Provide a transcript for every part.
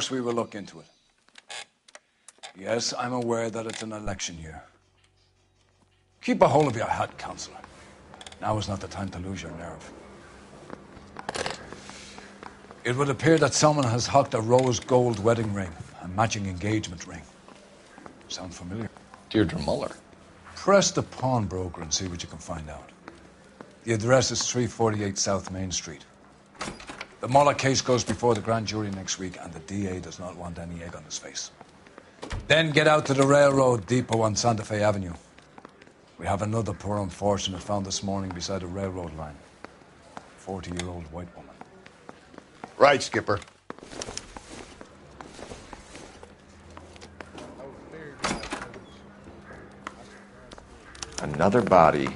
course we will look into it. Yes, I'm aware that it's an election year. Keep a hold of your hat, Counselor. Now is not the time to lose your nerve. It would appear that someone has hocked a rose gold wedding ring, a matching engagement ring. Sound familiar? Deirdre Muller. Press the pawnbroker and see what you can find out. The address is 348 South Main Street. The Muller case goes before the grand jury next week, and the DA does not want any egg on his face. Then get out to the railroad depot on Santa Fe Avenue. We have another poor unfortunate found this morning beside a railroad line. 40-year-old white woman. Right, Skipper. Another body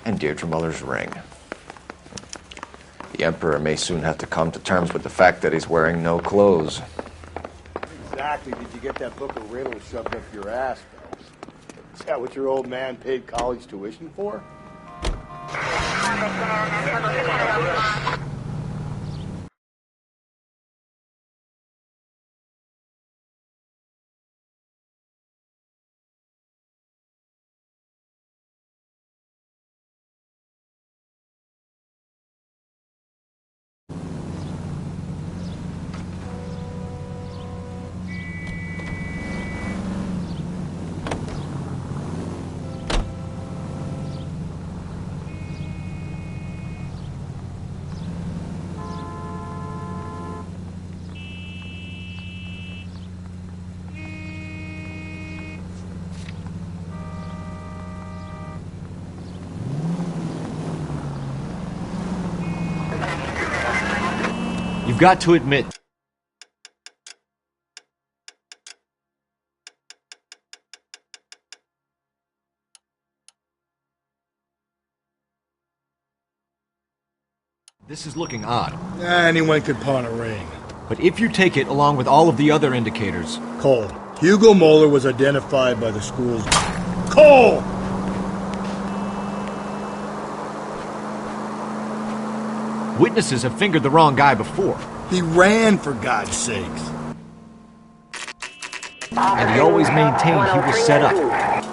and Deirdre Muller's ring. The Emperor may soon have to come to terms with the fact that he's wearing no clothes. Exactly. Did you get that book of riddles shoved up your ass, Phelps? Is that what your old man paid college tuition for? You've got to admit, this is looking odd. Anyone could pawn a ring. But if you take it along with all of the other indicators... Cole. Hugo Moeller was identified by the school's... Cole! Witnesses have fingered the wrong guy before. He ran, for God's sakes. And he always maintained he was set up.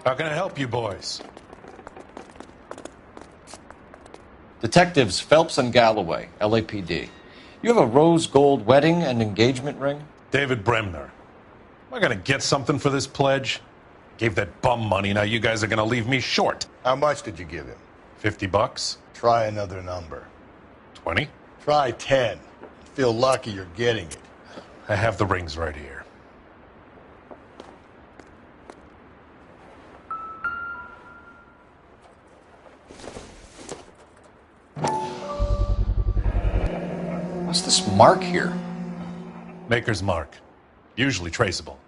How can I help you boys? Detectives Phelps and Galloway, LAPD. You have a rose gold wedding and engagement ring? David Bremner. Am I gonna get something for this pledge? Gave that bum money, now you guys are gonna leave me short. How much did you give him? $50? Try another number. 20? Try 10. Feel lucky you're getting it. I have the rings right here. What's this mark here? Maker's mark. Usually traceable.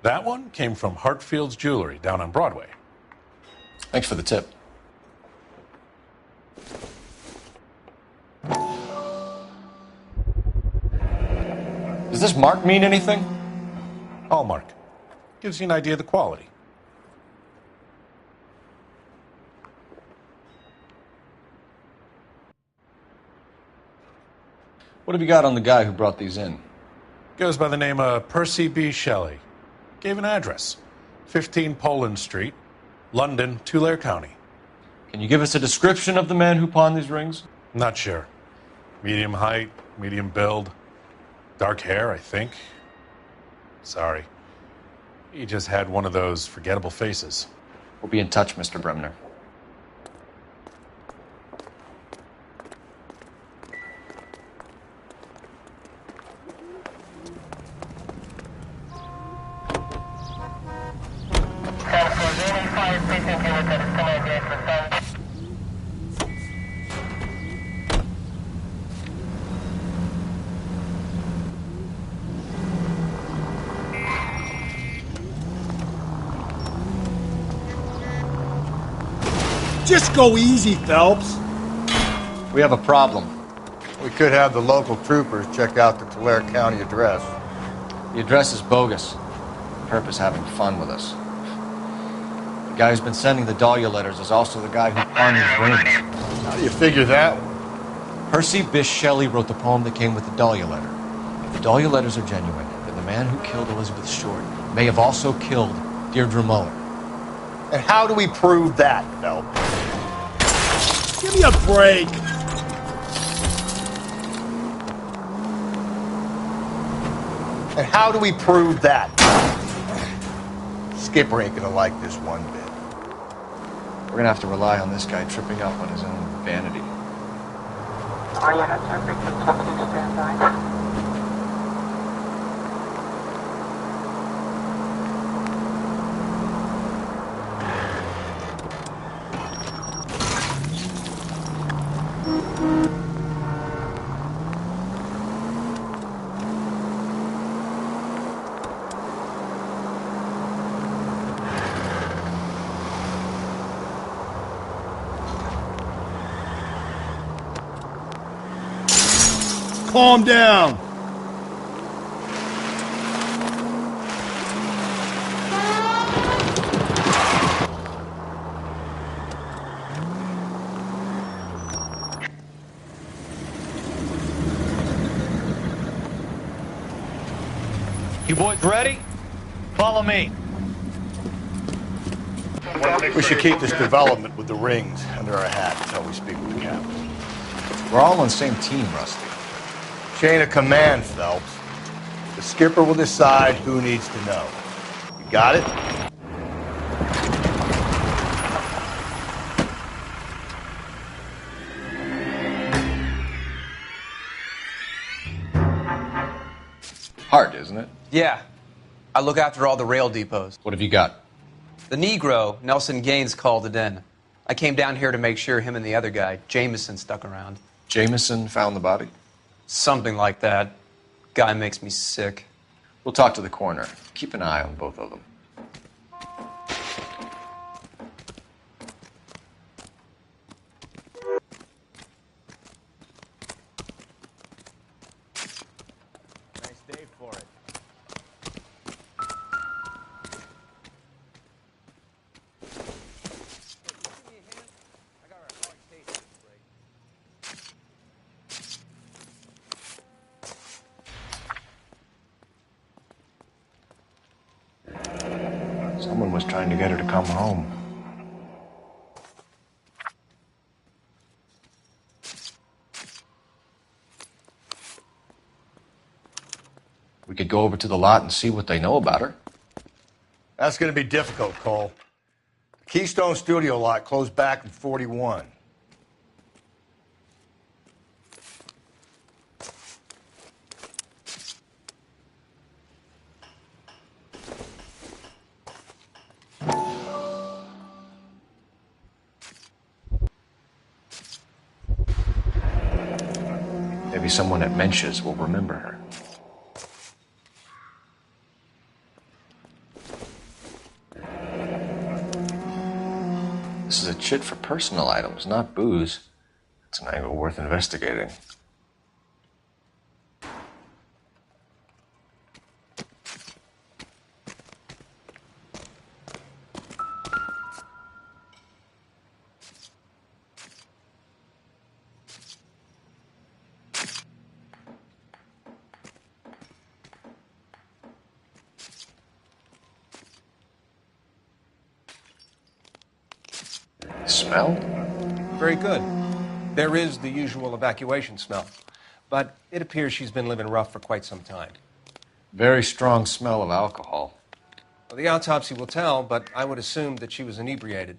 That one came from Hartfield's Jewelry down on Broadway. Thanks for the tip. Does this mark mean anything? Hallmark. Gives you an idea of the quality. What have you got on the guy who brought these in? Goes by the name of Percy B. Shelley. Gave an address. 15 Poland Street, London, Tulare County. Can you give us a description of the man who pawned these rings? Not sure. Medium height, medium build. Dark hair, I think. Sorry. He just had one of those forgettable faces. We'll be in touch, Mr. Bremner. Just go easy, Phelps. We have a problem. We could have the local troopers check out the Tulare County address. The address is bogus. Perp is having fun with us. The guy who's been sending the Dahlia letters is also the guy who pawned his rings. How do you figure that? Percy Bysshe Shelley wrote the poem that came with the Dahlia letter. If the Dahlia letters are genuine, then the man who killed Elizabeth Short may have also killed Deirdre Muller. And how do we prove that, Phelps? Give me a break. And how do we prove that? Skipper ain't gonna like this one bit. We're gonna have to rely on this guy tripping up on his own vanity. Are you at frequency standby? Calm down. You boys ready? Follow me. We should keep this development with the rings under our hat until we speak with the captain. We're all on the same team, Rusty. Chain of command, Phelps. The skipper will decide who needs to know. You got it? Hard, isn't it? Yeah. I look after all the rail depots. What have you got? The Negro, Nelson Gaines, called it in. I came down here to make sure him and the other guy, Jameson, stuck around. Jameson found the body? Something like that. Guy makes me sick. We'll talk to the coroner. Keep an eye on both of them. Nice day for it. Someone was trying to get her to come home. We could go over to the lot and see what they know about her. That's going to be difficult, Cole. The Keystone Studio lot closed back in 41. Maybe someone at Mensch's will remember her. This is a chit for personal items, not booze. It's an angle worth investigating. Smell? Very good. There is the usual evacuation smell, but it appears she's been living rough for quite some time. Very strong smell of alcohol. Well, the autopsy will tell, but I would assume that she was inebriated.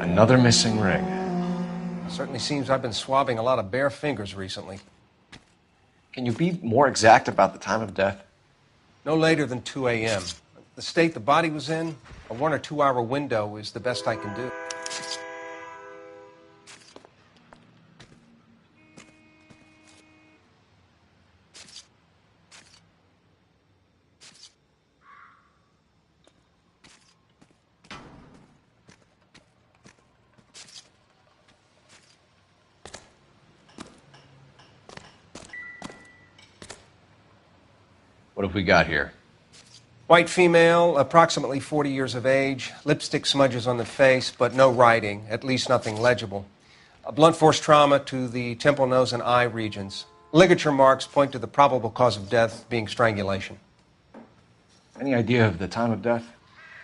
Another missing ring. Certainly seems I've been swabbing a lot of bare fingers recently. Can you be more exact about the time of death? No later than 2 a.m. The state the body was in, a 1 or 2 hour window is the best I can do. What have we got here? White female, approximately 40 years of age, lipstick smudges on the face, but no writing, at least nothing legible. A blunt force trauma to the temple, nose, and eye regions. Ligature marks point to the probable cause of death being strangulation. Any idea of the time of death?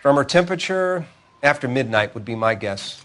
From her temperature, after midnight would be my guess.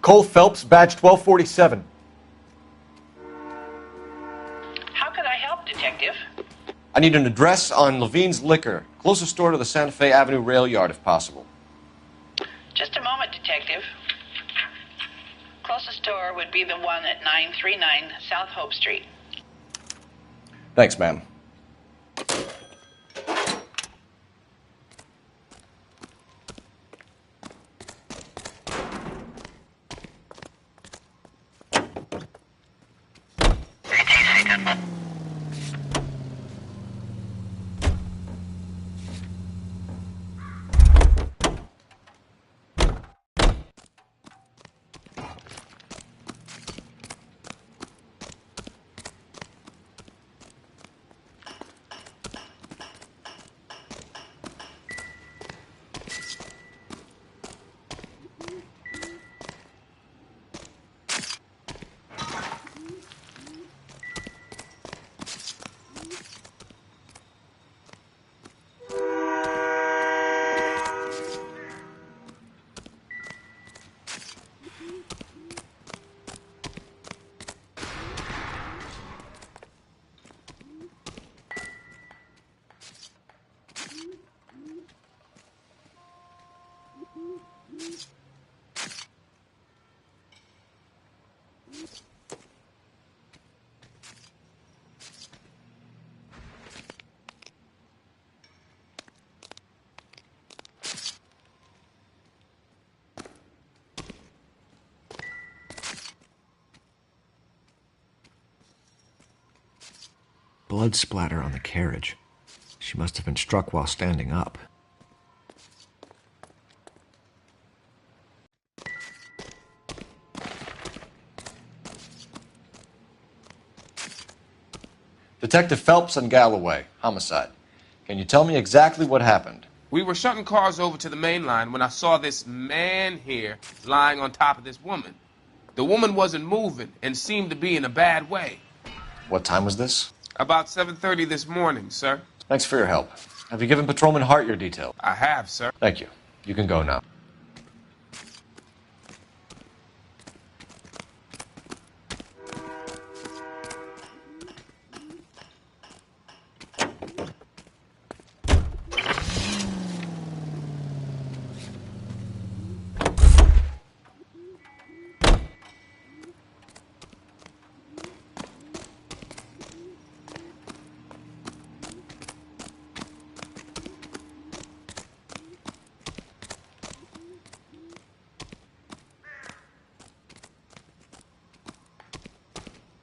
Cole Phelps, badge 1247. How can I help, Detective? I need an address on Levine's Liquor. Closest store to the Santa Fe Avenue rail yard, if possible. Just a moment, Detective. Closest store would be the one at 939 South Hope Street. Thanks, ma'am. Blood splatter on the carriage. She must have been struck while standing up. Detective Phelps and Galloway, homicide. Can you tell me exactly what happened? We were shutting cars over to the main line when I saw this man here lying on top of this woman. The woman wasn't moving and seemed to be in a bad way. What time was this? About 7:30 this morning, sir. Thanks for your help. Have you given Patrolman Hart your detail? I have, sir. Thank you. You can go now.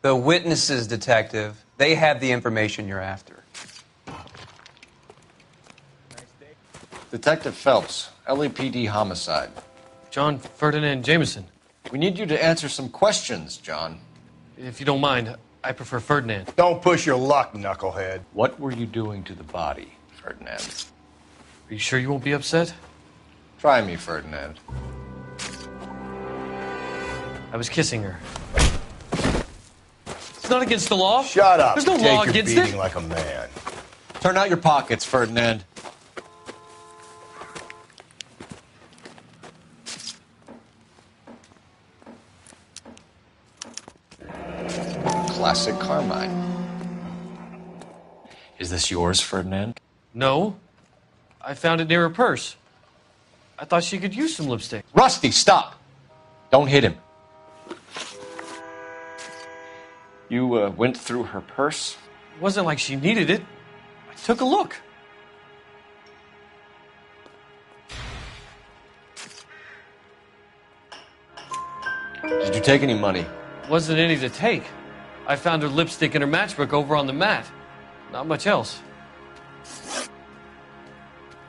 The witnesses, Detective, they have the information you're after. Detective Phelps, LAPD homicide. John Ferdinand Jameson. We need you to answer some questions, John. If you don't mind, I prefer Ferdinand. Don't push your luck, knucklehead. What were you doing to the body, Ferdinand? Are you sure you won't be upset? Try me, Ferdinand. I was kissing her. It's not against the law. Shut up. There's no Take law your against beating it. like a man. Turn out your pockets, Ferdinand. Classic Carmine. Is this yours, Ferdinand? No. I found it near her purse. I thought she could use some lipstick. Rusty, stop! Don't hit him. You went through her purse? It wasn't like she needed it. I took a look. Did you take any money? Wasn't any to take. I found her lipstick and her matchbook over on the mat. Not much else.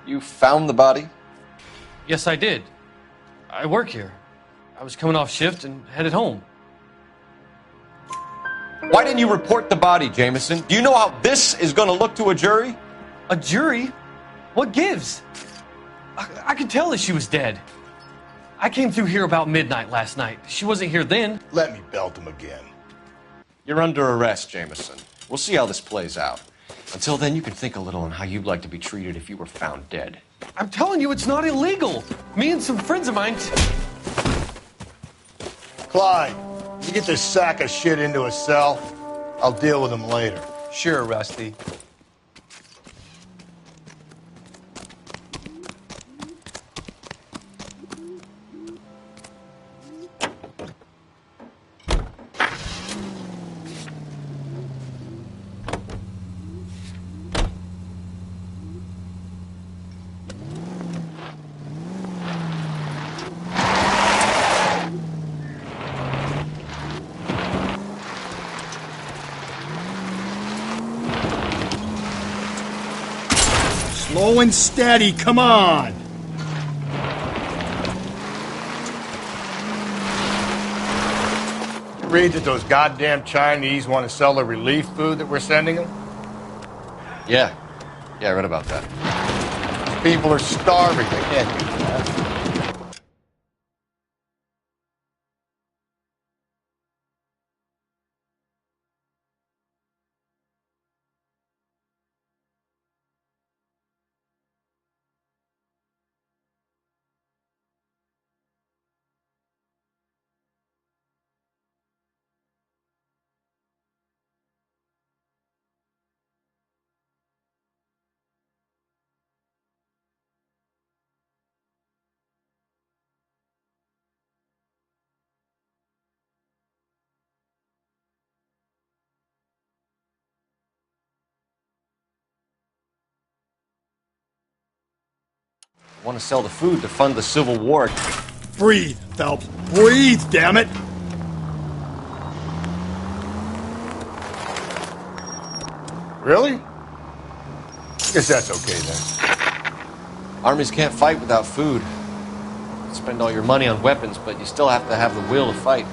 You found the body? Yes, I did. I work here. I was coming off shift and headed home. Why didn't you report the body, Jameson? Do you know how this is going to look to a jury? A jury? What gives? I could tell that she was dead. I came through here about midnight last night. She wasn't here then. Let me belt him again. You're under arrest, Jameson. We'll see how this plays out. Until then, you can think a little on how you'd like to be treated if you were found dead. I'm telling you, it's not illegal. Me and some friends of mine... Clyde, you get this sack of shit into a cell. I'll deal with him later. Sure, Rusty. Slow and steady, come on! Read that those goddamn Chinese want to sell the relief food that we're sending them? Yeah, I read about that. People are starving, they can't do that. Want to sell the food to fund the Civil War. Breathe, Phelps. Breathe, damn it! Really? Guess that's okay then. Armies can't fight without food. Spend all your money on weapons, but you still have to have the will to fight.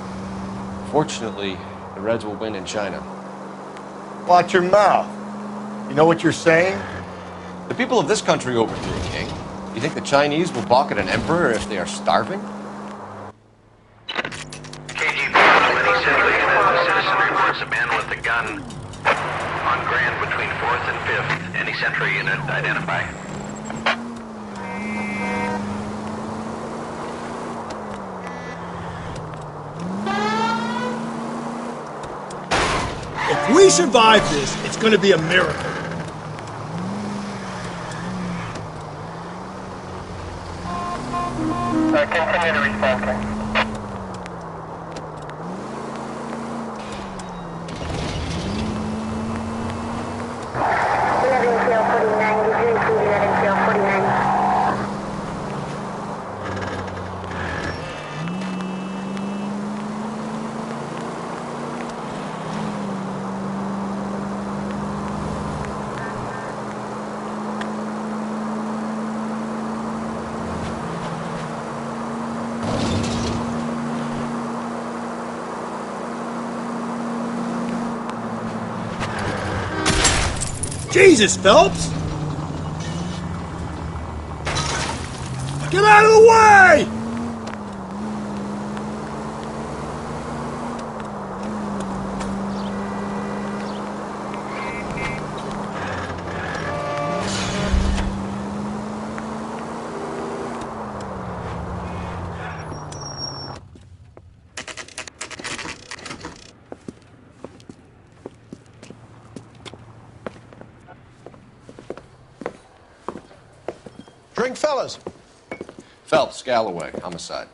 Fortunately, the Reds will win in China. Watch your mouth. You know what you're saying? The people of this country overthrew a king. You think the Chinese will balk at an emperor if they are starving? KGB, any citizen reports a man with a gun on Grand between 4th and 5th. Any Sentry unit identify. If we survive this, it's going to be a miracle. Continue to respond, sir. Jesus, Phelps! Get out of the way! morning, fellas. Phelps, Galloway, homicide.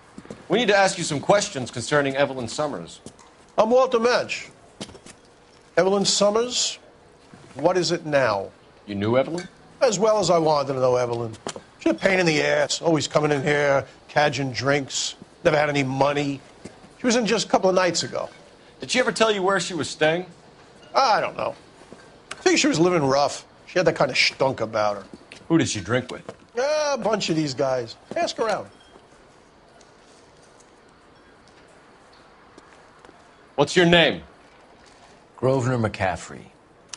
We need to ask you some questions concerning Evelyn Summers. I'm Walter Mensch. Evelyn Summers, what is it now? You knew Evelyn? As well as I wanted to know Evelyn. She's a pain in the ass, always coming in here, cadging drinks, never had any money. She was in just a couple of nights ago. Did she ever tell you where she was staying? I don't know. I think she was living rough. She had that kind of stunk about her. Who did she drink with? A bunch of these guys. Ask around. What's your name? Grosvenor McCaffrey.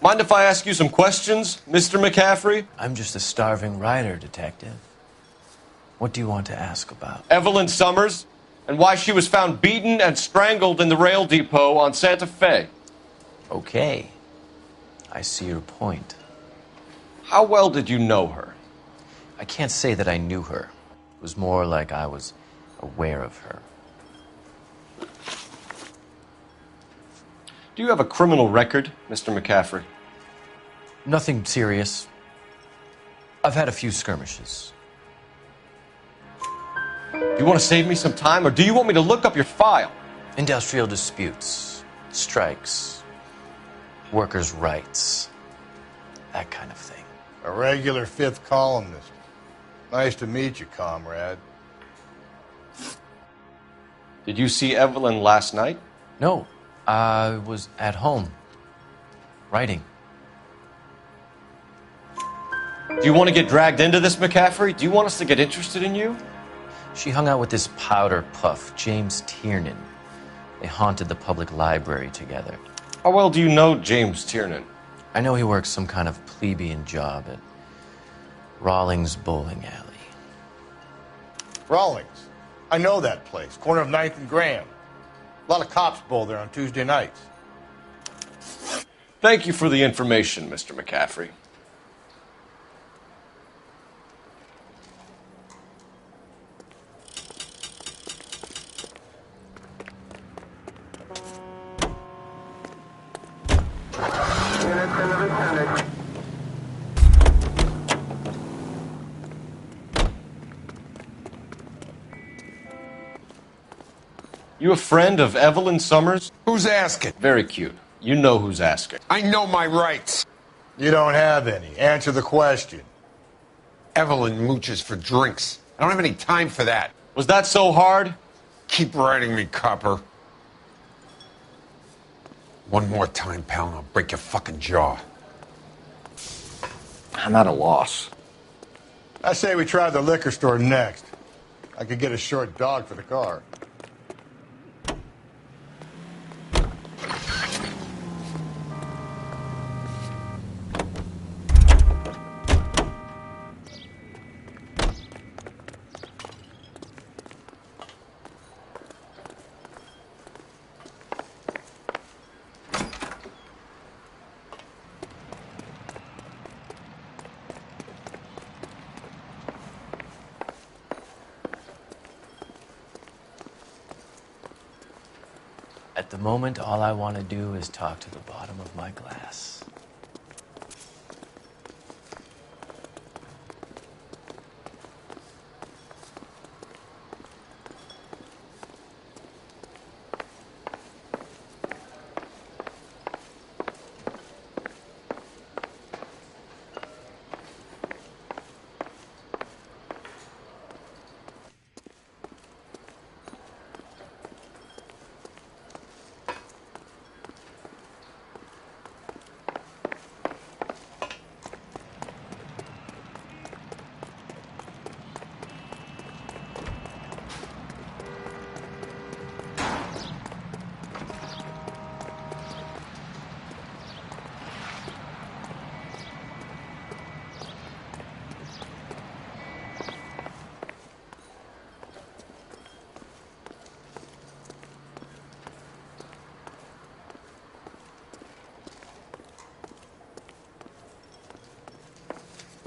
Mind if I ask you some questions, Mr. McCaffrey? I'm just a starving writer, Detective. What do you want to ask about? Evelyn Summers, and why she was found beaten and strangled in the rail depot on Santa Fe. Okay. I see your point. How well did you know her? I can't say that I knew her. It was more like I was aware of her. Do you have a criminal record, Mr. McCaffrey? Nothing serious. I've had a few skirmishes. Do you want to save me some time, or do you want me to look up your file? Industrial disputes, strikes, workers' rights, that kind of thing. A regular fifth columnist. Nice to meet you, comrade. Did you see Evelyn last night? No, I was at home, writing. Do you want to get dragged into this, McCaffrey? Do you want us to get interested in you? She hung out with this powder puff, James Tiernan. They haunted the public library together. How well do you know James Tiernan? I know he works some kind of plebeian job at Rawlings Bowling Alley. Rawlings. I know that place. Corner of 9th and Graham. A lot of cops bowl there on Tuesday nights. Thank you for the information, Mr. McCaffrey. You a friend of Evelyn Summers? Who's asking? Very cute. You know who's asking. I know my rights. You don't have any. Answer the question. Evelyn mooches for drinks. I don't have any time for that. Was that so hard? Keep writing me, copper. One more time, pal, and I'll break your fucking jaw. I'm at a loss. I say we try the liquor store next. I could get a short dog for the car. At the moment, all I want to do is talk to the bottom of my glass.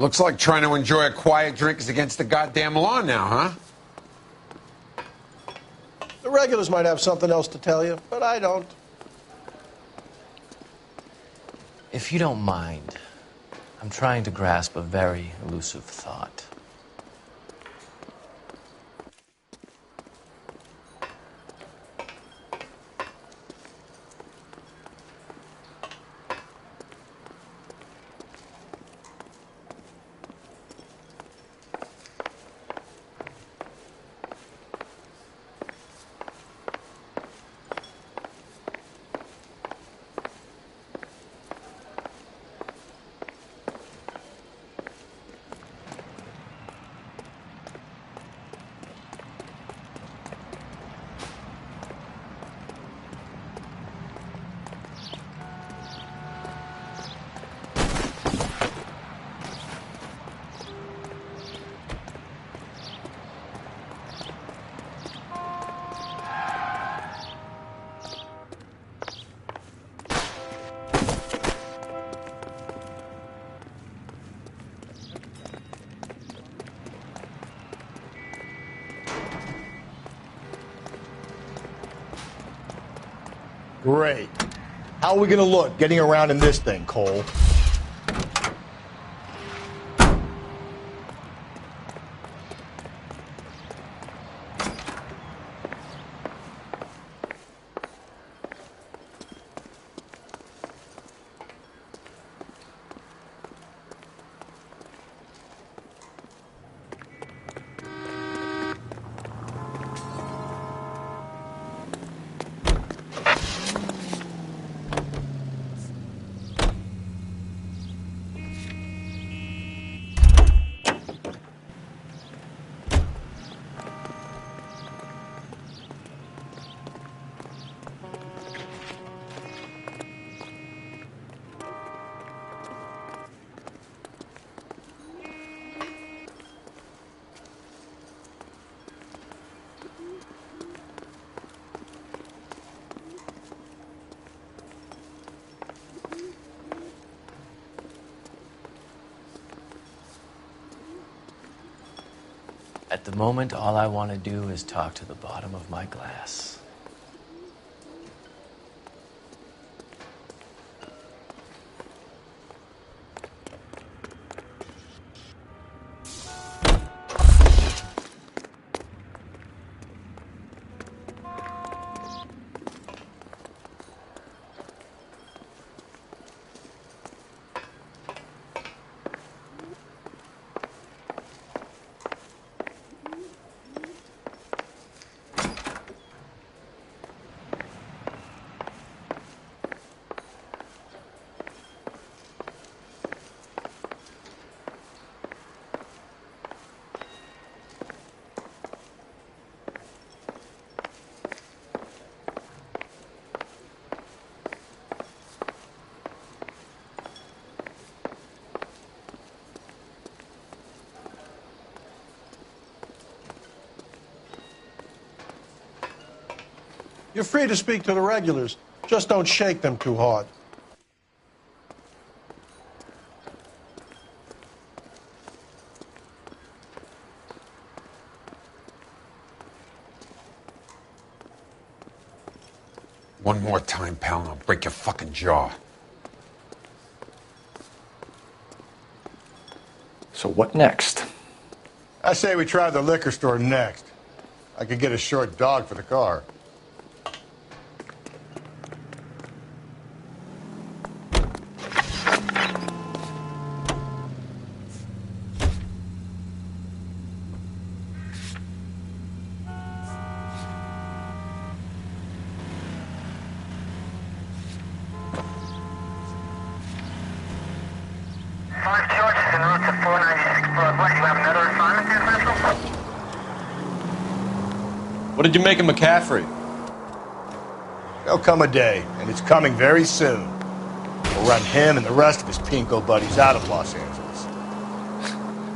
Looks like trying to enjoy a quiet drink is against the goddamn law now, huh? The regulars might have something else to tell you, but I don't. If you don't mind, I'm trying to grasp a very elusive thought. Great. How are we gonna look getting around in this thing, Cole? At the moment, all I want to do is talk to the bottom of my glass. You're free to speak to the regulars. Just don't shake them too hard. One more time, pal, and I'll break your fucking jaw. So what next? I say we try the liquor store next. I could get a short dog for the car. What did you make of McCaffrey? There'll come a day, and it's coming very soon. We'll run him and the rest of his pinko buddies out of Los Angeles.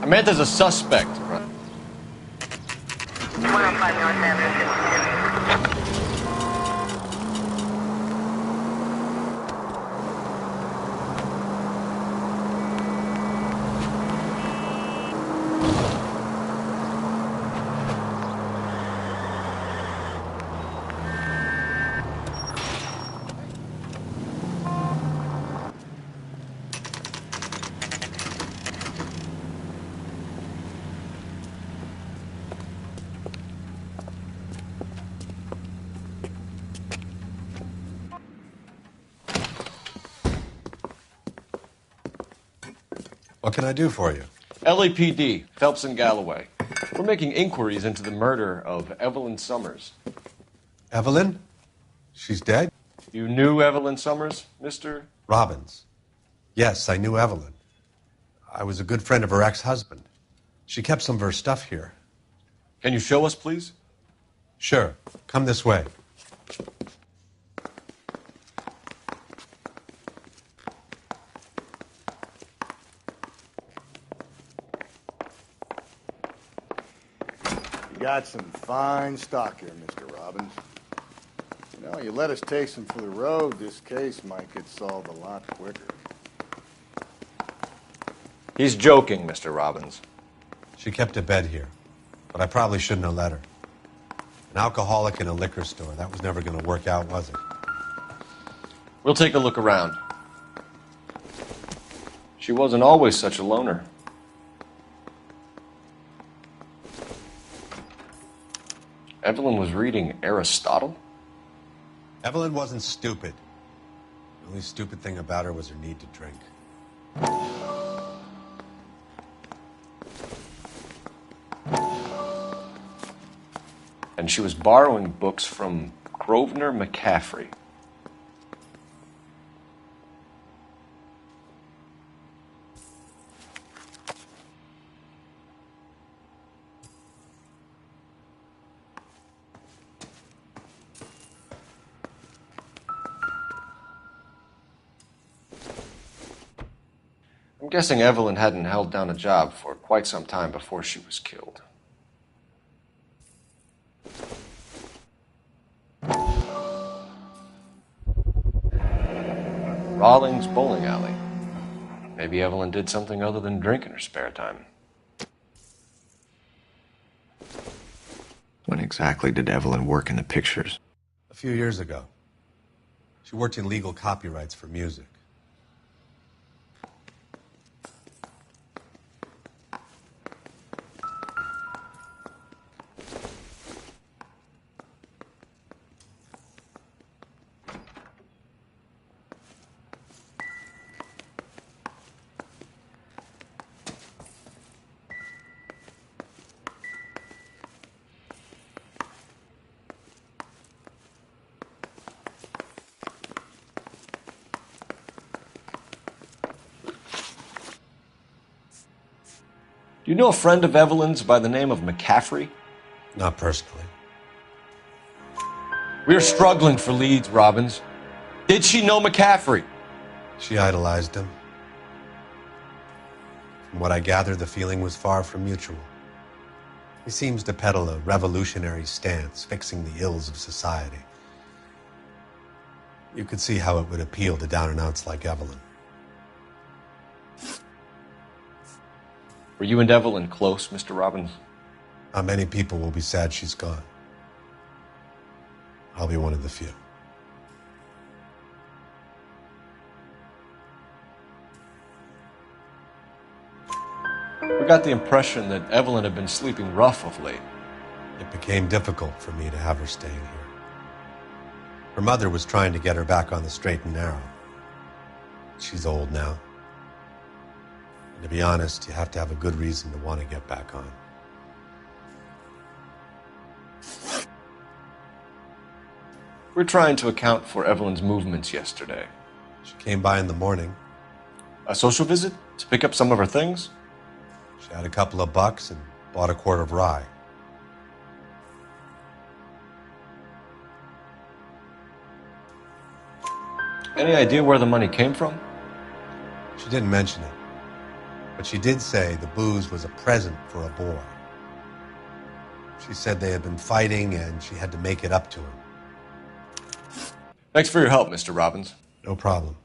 I meant as a suspect. 105 North Avenue. What can I do for you? LAPD, Phelps and Galloway. We're making inquiries into the murder of Evelyn Summers. Evelyn? She's dead? You knew Evelyn Summers, Mr. Robbins. Yes, I knew Evelyn. I was a good friend of her ex-husband. She kept some of her stuff here. Can you show us, please? Sure. Come this way. You got some fine stock here, Mr. Robbins. You know, you let us take some for the road, this case might get solved a lot quicker. He's joking, Mr. Robbins. She kept a bed here, but I probably shouldn't have let her. An alcoholic in a liquor store, that was never going to work out, was it? We'll take a look around. She wasn't always such a loner. Evelyn was reading Aristotle? Evelyn wasn't stupid. The only stupid thing about her was her need to drink. And she was borrowing books from Grosvenor McCaffrey. I'm guessing Evelyn hadn't held down a job for quite some time before she was killed. Rawlings Bowling Alley. Maybe Evelyn did something other than drink in her spare time. When exactly did Evelyn work in the pictures? A few years ago. She worked in legal copyrights for music. Do you know a friend of Evelyn's by the name of McCaffrey? Not personally. We're struggling for leads, Robbins. Did she know McCaffrey? She idolized him. From what I gather, the feeling was far from mutual. He seems to peddle a revolutionary stance, fixing the ills of society. You could see how it would appeal to down-and-outs like Evelyn. Were you and Evelyn close, Mr. Robbins? Not many people will be sad she's gone. I'll be one of the few. We got the impression that Evelyn had been sleeping rough of late. It became difficult for me to have her staying here. Her mother was trying to get her back on the straight and narrow. She's old now. And to be honest, you have to have a good reason to want to get back on. We're trying to account for Evelyn's movements yesterday. She came by in the morning. A social visit? To pick up some of her things? She had a couple of bucks and bought a quart of rye. Any idea where the money came from? She didn't mention it. But she did say the booze was a present for a boy. She said they had been fighting and she had to make it up to him. Thanks for your help, Mr. Robbins. No problem.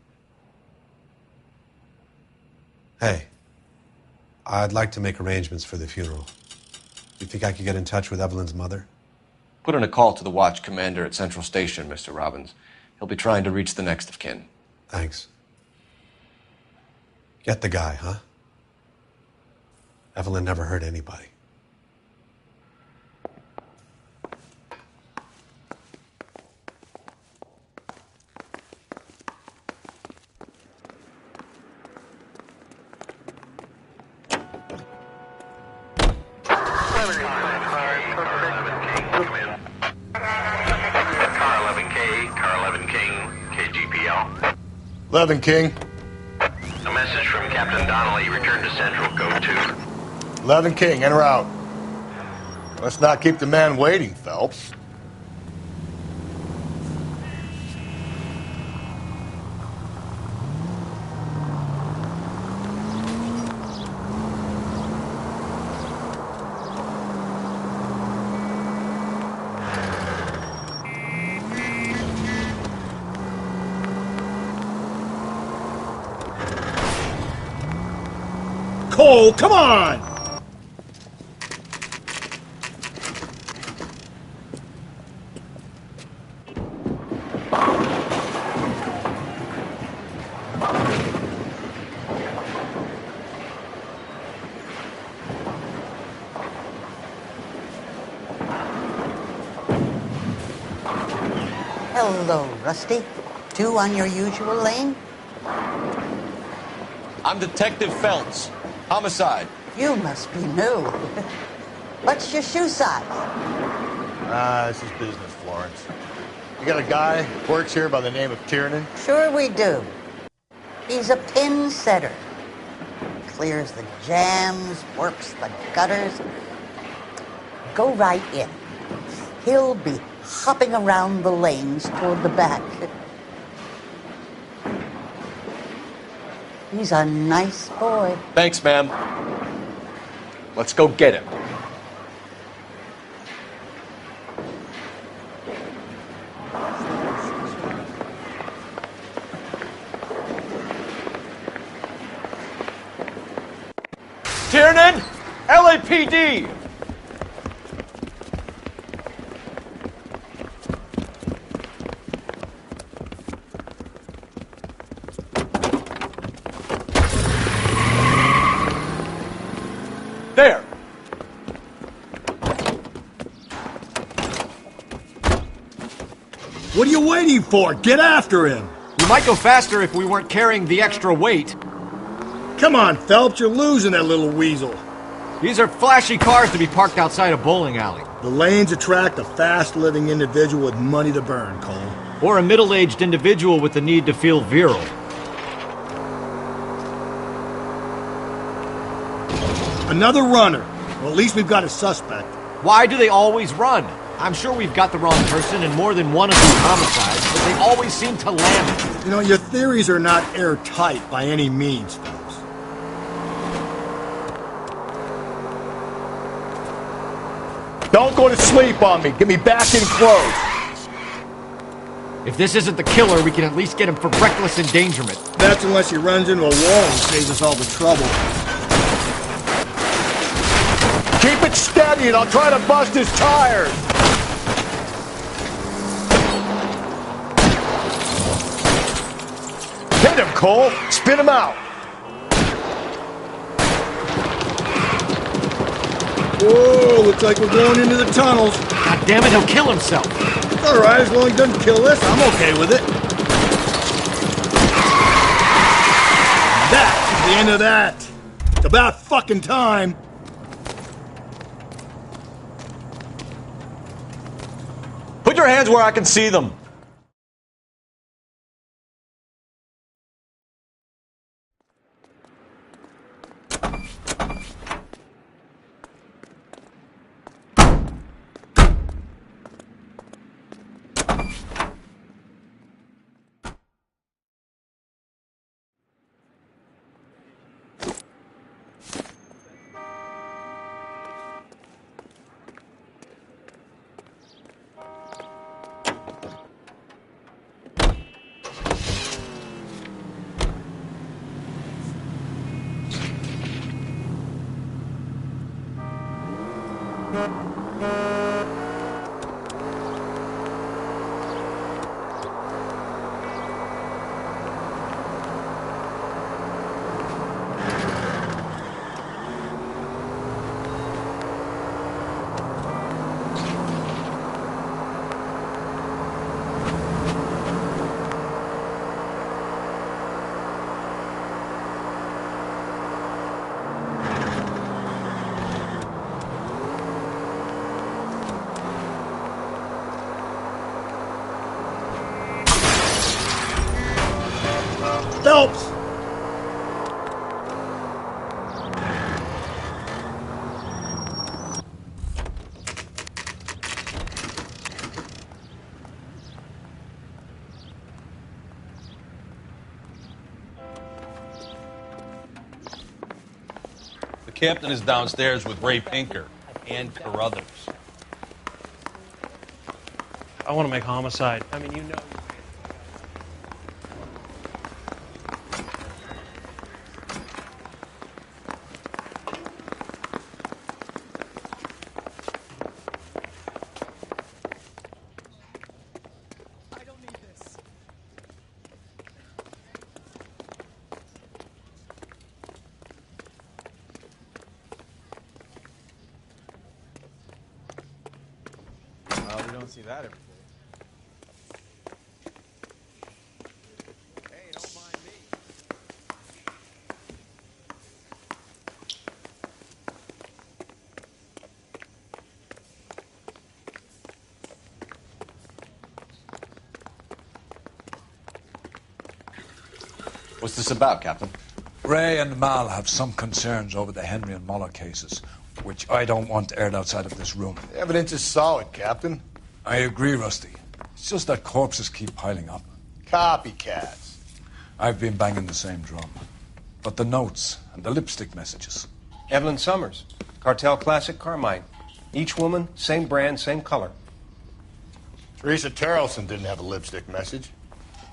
Hey, I'd like to make arrangements for the funeral. You think I could get in touch with Evelyn's mother? Put in a call to the watch commander at Central Station, Mr. Robbins. He'll be trying to reach the next of kin. Thanks. Get the guy, huh? Evelyn never hurt anybody. Car 11 King, KGPL. 11 King. A message from Captain Donnelly. Return to Central. Go to. 11 King, en route. Let's not keep the man waiting, Phelps. Cole, come on! Hello, Rusty. Two on your usual lane? I'm Detective Phelps. Homicide. You must be new. What's your shoe size? This is business, Florence. You got a guy who works here by the name of Tiernan? Sure we do. He's a pin setter. Clears the jams, works the gutters. Go right in. He'll be hopping around the lanes toward the back. He's a nice boy. Thanks, ma'am. Let's go get him. Tiernan! LAPD! There! What are you waiting for? Get after him! We might go faster if we weren't carrying the extra weight. Come on, Phelps, you're losing that little weasel. These are flashy cars to be parked outside a bowling alley. The lanes attract a fast-living individual with money to burn, Cole. Or a middle-aged individual with the need to feel virile. Another runner. Well, at least we've got a suspect. Why do they always run? I'm sure we've got the wrong person in more than one of these homicides, but they always seem to land it. You know, your theories are not airtight by any means, Phelps. Don't go to sleep on me. Get me back in close. If this isn't the killer, we can at least get him for reckless endangerment. That's unless he runs into a wall and saves us all the trouble. Keep it steady and I'll try to bust his tires. Hit him, Cole. Spin him out. Whoa, looks like we're going into the tunnels. God damn it, he'll kill himself. It's all right, as long as he doesn't kill us, I'm okay with it. That's the end of that. It's about fucking time. Put your hands where I can see them. Phelps! The captain is downstairs with Ray Pinker and Carruthers. I want to make homicide. I mean, you know. Well, we don't see that every day. What's this about, Captain? Ray and Mal have some concerns over the Henry and Muller cases, which I don't want aired outside of this room. The evidence is solid, Captain. I agree, Rusty. It's just that corpses keep piling up. Copycats. I've been banging the same drum. But the notes and the lipstick messages. Evelyn Summers, Cartel Classic Carmine. Each woman, same brand, same color. Teresa Terrelson didn't have a lipstick message.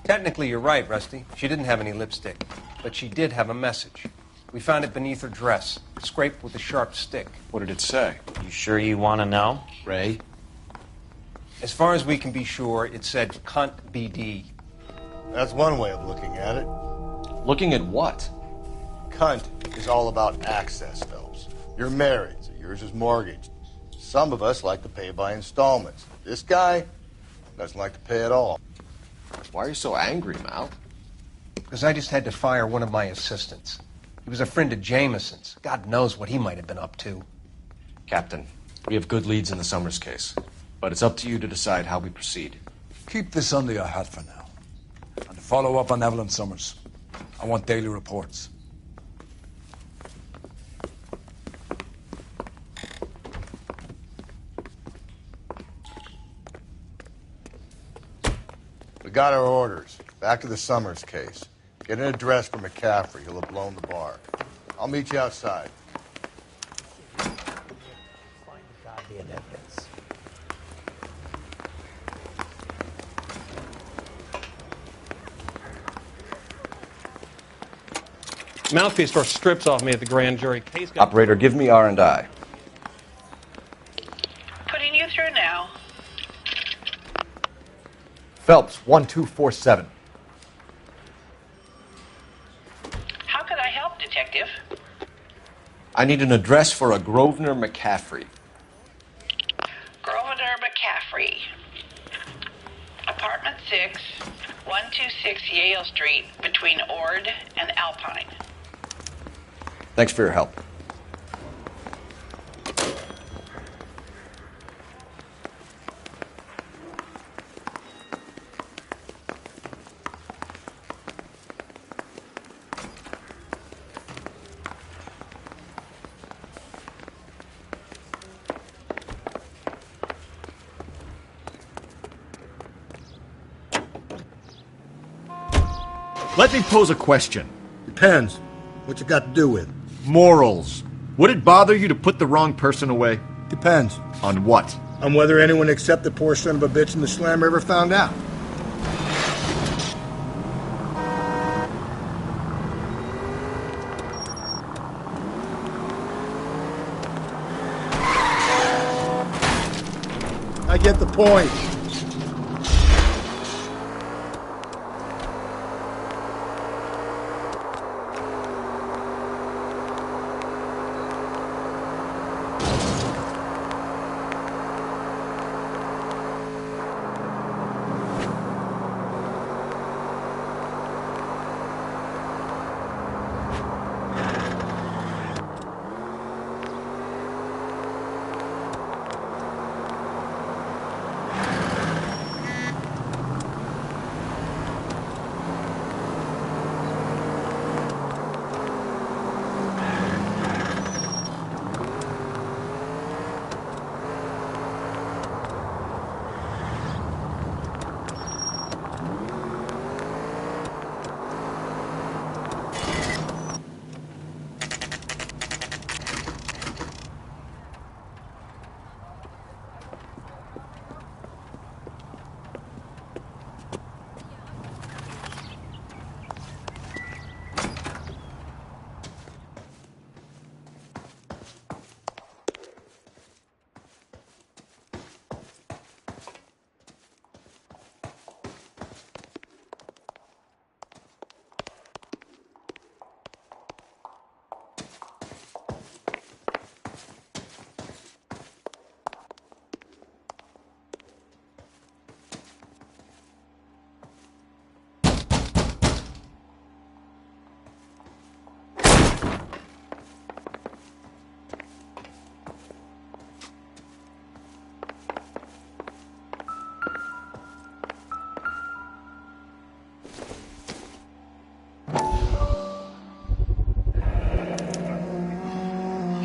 Technically, you're right, Rusty. She didn't have any lipstick, but she did have a message. We found it beneath her dress, scraped with a sharp stick. What did it say? You sure you want to know? Ray? As far as we can be sure, it said cunt BD. That's one way of looking at it. Looking at what? Cunt is all about access, Phelps. You're married, so yours is mortgaged. Some of us like to pay by installments. This guy doesn't like to pay at all. Why are you so angry, Mal? Because I just had to fire one of my assistants. He was a friend of Jameson's. God knows what he might have been up to. Captain, we have good leads in the Summers case, but it's up to you to decide how we proceed. Keep this under your hat for now. And to follow up on Evelyn Summers, I want daily reports. We got our orders. Back to the Summers case. Get an address for McCaffrey. He'll have blown the bar. I'll meet you outside. Find the goddamn evidence. Mouthpiece store strips off me at the grand jury. Case got Operator, give me R&I. Putting you through now. Phelps, 1247. How could I help, Detective? I need an address for a Grosvenor McCaffrey. Grosvenor McCaffrey. Apartment 6, 126 Yale Street, between Ord and Alpine. Thanks for your help. Let me pose a question. Depends. What you got to do with? Morals. Would it bother you to put the wrong person away? Depends. On what? On whether anyone except the poor son of a bitch in the slammer ever found out. I get the point.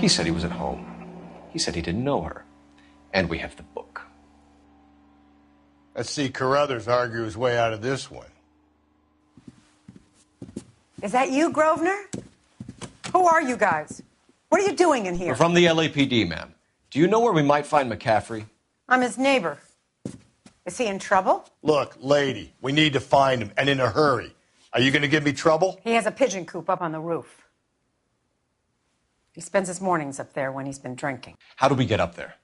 He said he was at home. He said he didn't know her. And we have the book. Let's see Carruthers argue his way out of this one. Is that you, Grosvenor? Who are you guys? What are you doing in here? We're from the LAPD, ma'am. Do you know where we might find McCaffrey? I'm his neighbor. Is he in trouble? Look, lady, we need to find him, and in a hurry. Are you going to give me trouble? He has a pigeon coop up on the roof. He spends his mornings up there when he's been drinking. How do we get up there?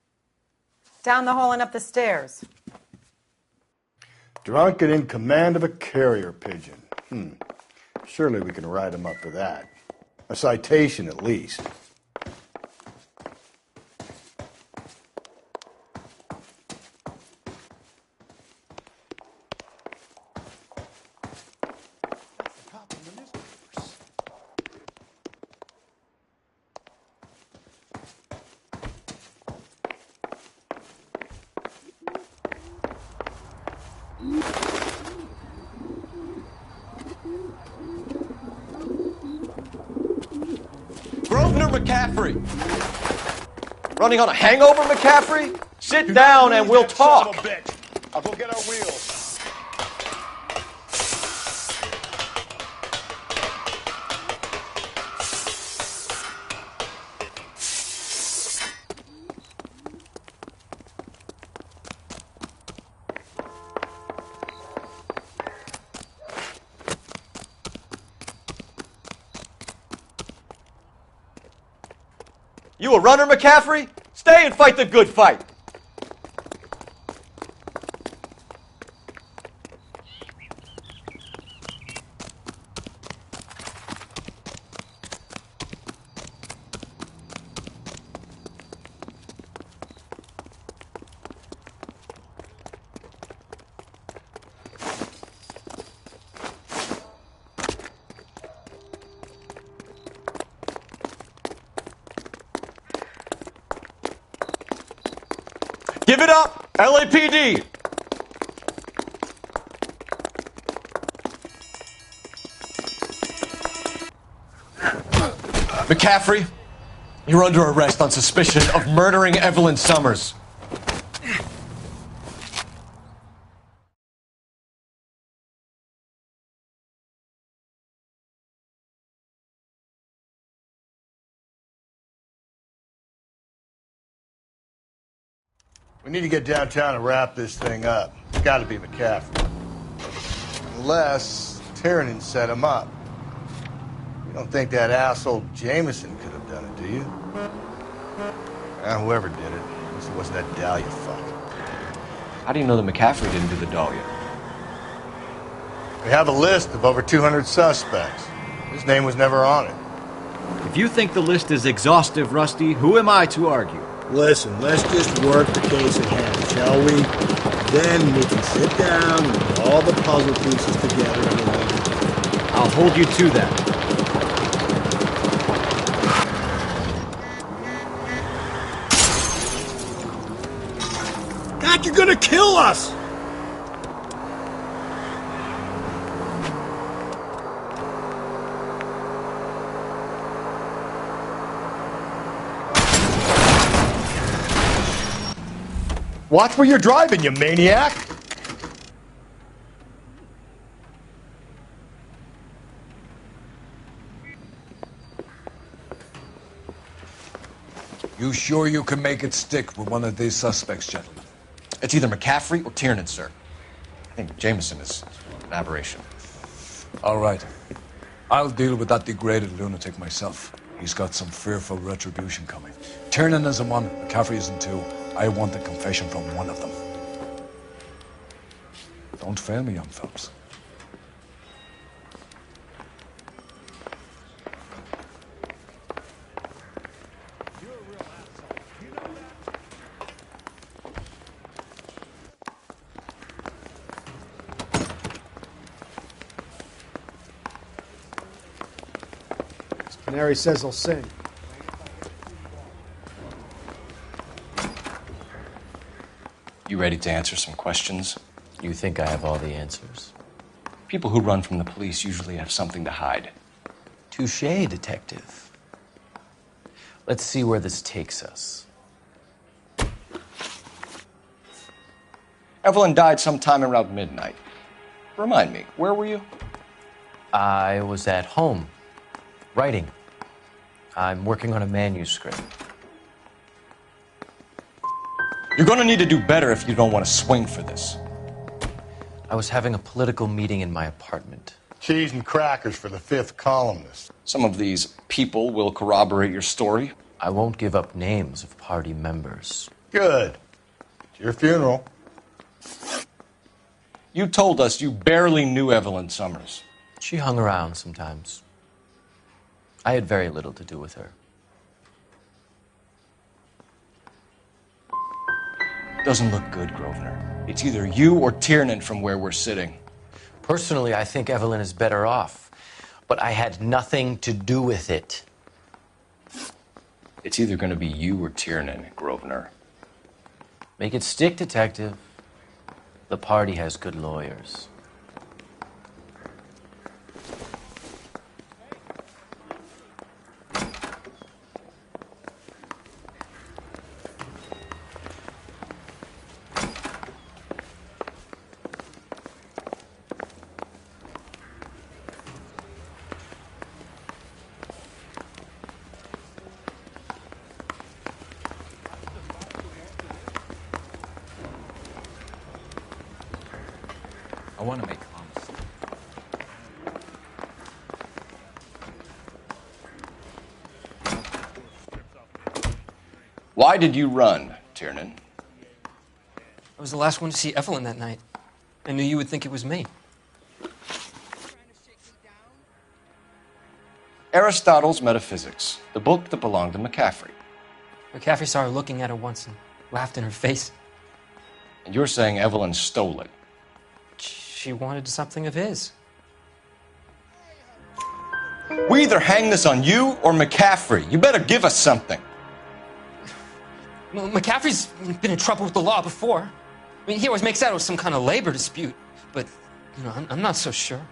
Down the hall and up the stairs. Drunk and in command of a carrier pigeon. Surely we can write him up for that. A citation, at least. Grosvenor McCaffrey! Running on a hangover, McCaffrey? Sit down and we'll talk. Son of a bitch. I'll go get our wheels. You a runner, McCaffrey? Stay and fight the good fight. Give it up, LAPD! McCaffrey, you're under arrest on suspicion of murdering Evelyn Summers. We need to get downtown and wrap this thing up. It's got to be McCaffrey. Unless Tiernan set him up. You don't think that asshole Jameson could have done it, do you? Whoever did it. At least it wasn't that Dahlia fuck. How do you know that McCaffrey didn't do the Dahlia? We have a list of over 200 suspects. His name was never on it. If you think the list is exhaustive, Rusty, who am I to argue? Listen, let's just work the case at hand, shall we? Then we can sit down and put all the puzzle pieces together in a way. I'll hold you to that. God, you're gonna kill us! Watch where you're driving, you maniac! You sure you can make it stick with one of these suspects, gentlemen? It's either McCaffrey or Tiernan, sir. I think Jameson is an aberration. All right. I'll deal with that degraded lunatic myself. He's got some fearful retribution coming. Tiernan isn't one, McCaffrey isn't two. I want a confession from one of them. Don't fail me, young fellas. Canary says he'll sing. You ready to answer some questions? You think I have all the answers? People who run from the police usually have something to hide. Touché, detective. Let's see where this takes us. Evelyn died sometime around midnight. Remind me, where were you? I was at home, writing. I'm working on a manuscript. You're gonna need to do better if you don't want to swing for this. I was having a political meeting in my apartment. Cheese and crackers for the fifth columnist. Some of these people will corroborate your story. I won't give up names of party members. Good. It's your funeral. You told us you barely knew Evelyn Summers. She hung around sometimes. I had very little to do with her. Doesn't look good, Grosvenor. It's either you or Tiernan from where we're sitting. Personally, I think Evelyn is better off, but I had nothing to do with it. It's either going to be you or Tiernan, Grosvenor. Make it stick, detective. The party has good lawyers. I want to make comments. Why did you run, Tiernan? I was the last one to see Evelyn that night. I knew you would think it was me. Aristotle's Metaphysics, the book that belonged to McCaffrey. McCaffrey saw her looking at her once and laughed in her face. And you're saying Evelyn stole it. She wanted something of his. We either hang this on you or McCaffrey. You better give us something. Well, McCaffrey's been in trouble with the law before. I mean, he always makes out it was some kind of labor dispute. But, you know, I'm not so sure.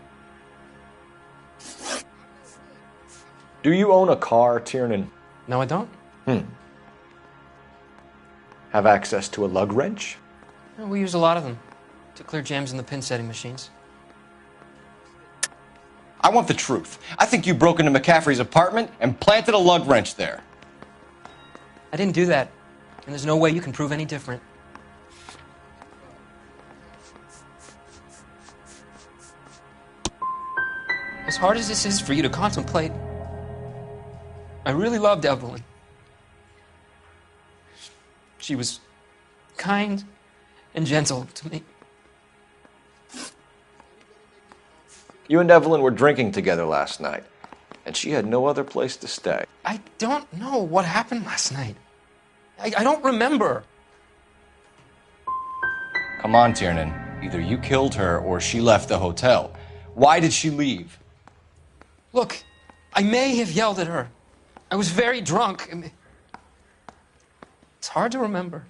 Do you own a car, Tiernan? No, I don't. Have access to a lug wrench? Well, we use a lot of them to clear jams in the pin setting machines. I want the truth. I think you broke into McCaffrey's apartment and planted a lug wrench there. I didn't do that, and there's no way you can prove any different. As hard as this is for you to contemplate, I really loved Evelyn. She was kind and gentle to me. You and Evelyn were drinking together last night, and she had no other place to stay. I don't know what happened last night. I don't remember. Come on, Tiernan. Either you killed her or she left the hotel. Why did she leave? Look, I may have yelled at her. I was very drunk. I mean, it's hard to remember.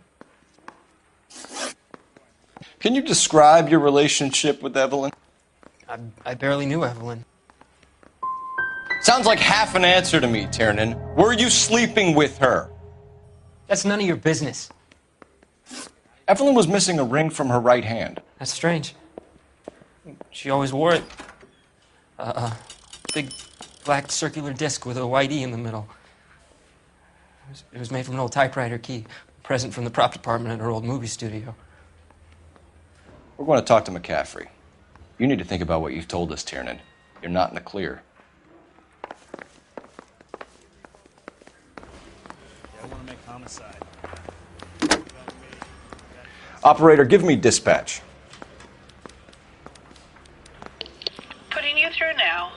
Can you describe your relationship with Evelyn? I barely knew Evelyn. Sounds like half an answer to me, Tiernan. Were you sleeping with her? That's none of your business. Evelyn was missing a ring from her right hand. That's strange. She always wore it. Big black circular disc with a white E in the middle. It was made from an old typewriter key, a present from the prop department at her old movie studio. We're going to talk to McCaffrey. You need to think about what you've told us, Tiernan. You're not in the clear. I want to make homicide. Operator, give me dispatch. Putting you through now.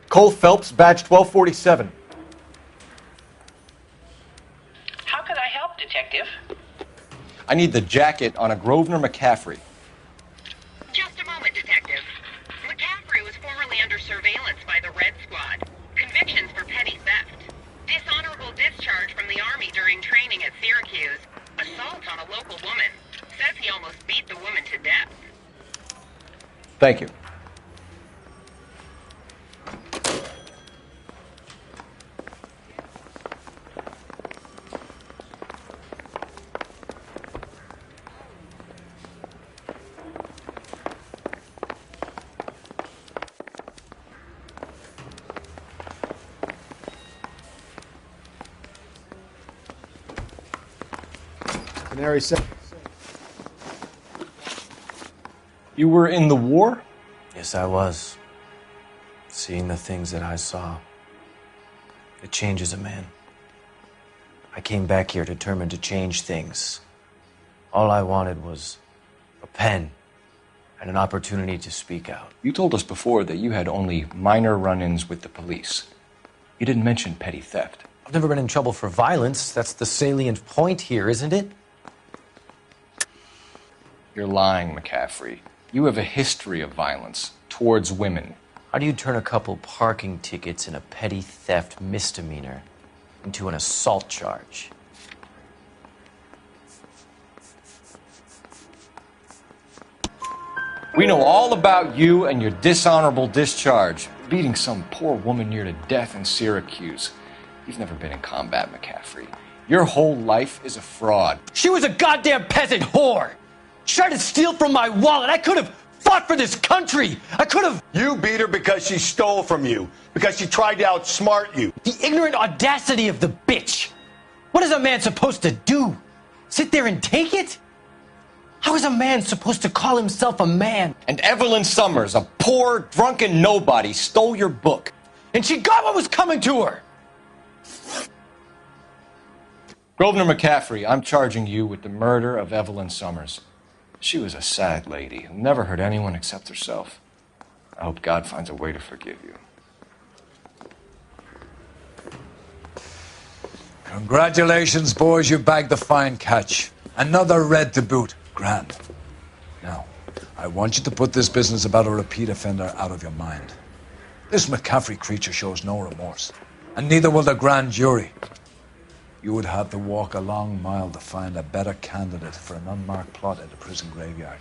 Cole Phelps, badge 1247. How could I help, Detective? I need the jacket on a Grosvenor McCaffrey. Just a moment, Detective. McCaffrey was formerly under surveillance by the Red Squad. Convictions for petty theft. Dishonorable discharge from the Army during training at Syracuse. Assault on a local woman. Says he almost beat the woman to death. Thank you. Canary said. You were in the war? Yes, I was. Seeing the things that I saw, it changes a man. I came back here determined to change things. All I wanted was a pen and an opportunity to speak out. You told us before that you had only minor run-ins with the police. You didn't mention petty theft. I've never been in trouble for violence. That's the salient point here, isn't it? You're lying, McCaffrey. You have a history of violence towards women. How do you turn a couple parking tickets and a petty theft misdemeanor into an assault charge? We know all about you and your dishonorable discharge, beating some poor woman near to death in Syracuse. You've never been in combat, McCaffrey. Your whole life is a fraud. She was a goddamn peasant whore. She tried to steal from my wallet. I could have fought for this country. I could have. You beat her because she stole from you, because she tried to outsmart you. The ignorant audacity of the bitch. What is a man supposed to do? Sit there and take it? How is a man supposed to call himself a man? And Evelyn Summers, a poor, drunken nobody, stole your book. And she got what was coming to her. Grosvenor McCaffrey, I'm charging you with the murder of Evelyn Summers. She was a sad lady who never hurt anyone except herself. I hope God finds a way to forgive you. Congratulations, boys, you bagged the fine catch. Another red to boot. Grand. Now, I want you to put this business about a repeat offender out of your mind. This McCaffrey creature shows no remorse, and neither will the grand jury. You would have to walk a long mile to find a better candidate for an unmarked plot at a prison graveyard.